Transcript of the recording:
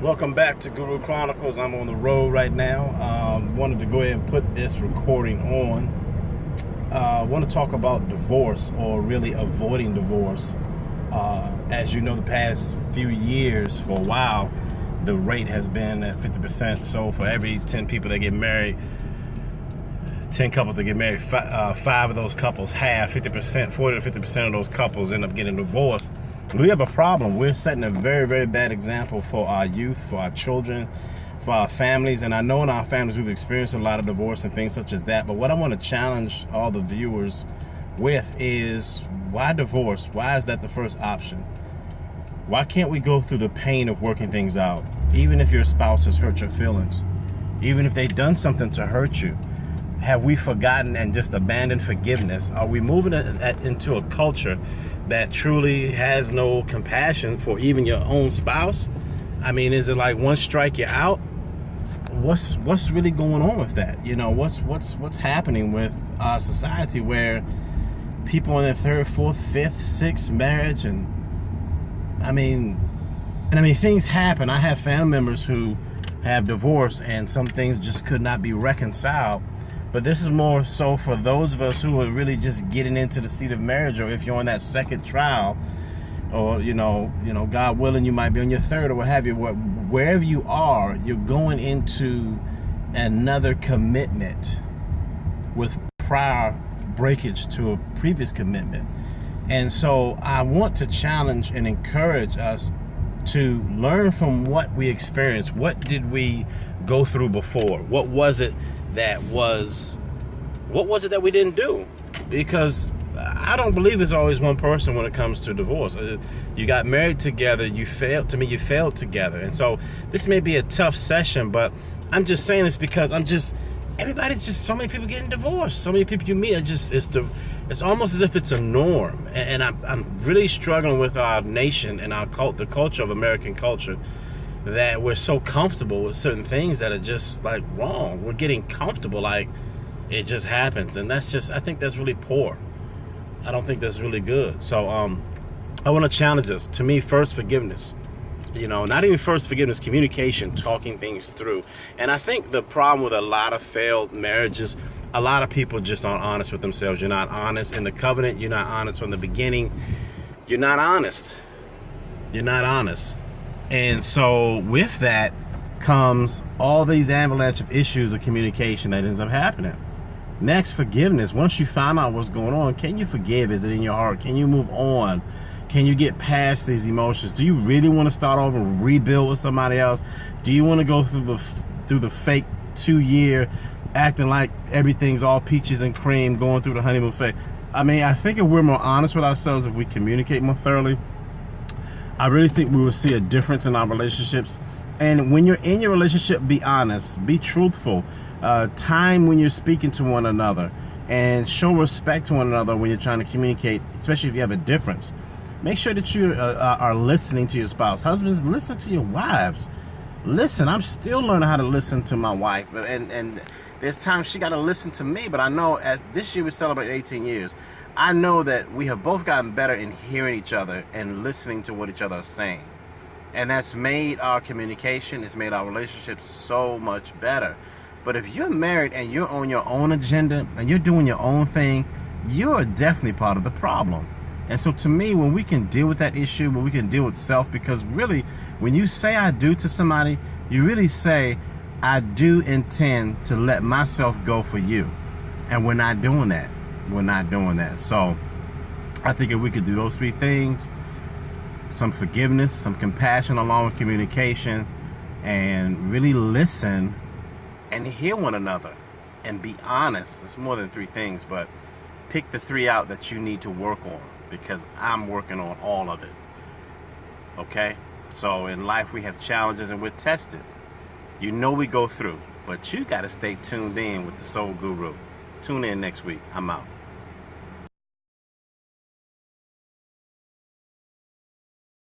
Welcome back to Guru Chronicles. I'm on the road right now. Wanted to go ahead and put this recording on. Want to talk about divorce, or really avoiding divorce. As you know, the past few years, for a while, the rate has been at 50%. So for every 10 people that get married, 10 couples that get married, five of those couples, 50%, 40 to 50% of those couples end up getting divorced. We have a problem. We're setting a very, very bad example for our youth, for our children, for our families. And I know in our families we've experienced a lot of divorce and things such as that. But what I want to challenge all the viewers with is, why divorce? Why is that the first option? Why can't we go through the pain of working things out? Even if your spouse has hurt your feelings, even if they've done something to hurt you, have we forgotten and just abandoned forgiveness? Are we moving into a culture that truly has no compassion for even your own spouse? I mean, is it like one strike you're out? What's really going on with that? You know, what's happening with our society where people in their third, fourth, fifth, sixth marriage, and I mean things happen. I have family members who have divorced and some things just could not be reconciled. But this is more so for those of us who are really just getting into the seat of marriage, or if you're on that second trial, or you know, God willing, you might be on your third or what have you. Wherever you are, you're going into another commitment with prior breakage to a previous commitment. And so I want to challenge and encourage us to learn from what we experienced. What did we go through before? What was it that we didn't do? Because I don't believe it's always one person when it comes to divorce. You got married together, you failed together. And so this may be a tough session, but I'm just saying this because everybody's just, so many people getting divorced. So many people you meet are just, it's almost as if it's a norm. And I'm really struggling with our nation and the culture of American culture, that we're so comfortable with certain things that are just like wrong. We're getting comfortable, like it just happens. And that's just, I think that's really poor. I don't think that's really good. So I want to challenge us. To me, first, forgiveness. Not even first forgiveness, communication, talking things through. And I think the problem with a lot of failed marriages, a lot of people just aren't honest with themselves. You're not honest in the covenant. You're not honest from the beginning. You're not honest. And so with that comes all these avalanche of issues of communication that ends up happening. Next, forgiveness. Once you find out what's going on, can you forgive? Is it in your heart? Can you move on? Can you get past these emotions? Do you really want to start over and rebuild with somebody else? Do you want to go through the fake 2-year acting like everything's all peaches and cream, going through the honeymoon phase? I mean, I think if we're more honest with ourselves, if we communicate more thoroughly, I really think we will see a difference in our relationships. And when you're in your relationship, be honest, be truthful. Time when you're speaking to one another, and show respect to one another when you're trying to communicate, especially if you have a difference. Make sure that you are listening to your spouse. Husbands, listen to your wives. Listen, I'm still learning how to listen to my wife, and there's times she got to listen to me. But I know this year we celebrate 18 years. I know that we have both gotten better in hearing each other and listening to what each other are saying. And that's made our communication, it's made our relationship so much better. But if you're married and you're on your own agenda and you're doing your own thing, you're definitely part of the problem. And so to me, when we can deal with that issue, when we can deal with self, because really, when you say I do to somebody, you really say, I do intend to let myself go for you. And we're not doing that. So I think if we could do those three things, some forgiveness, some compassion along with communication, and really listen and hear one another and be honest. There's more than three things, but pick the three out that you need to work on, because I'm working on all of it. Okay? So in life we have challenges and we're tested. We go through, but you got to stay tuned in with the Soul Guru. Tune in next week. I'm out.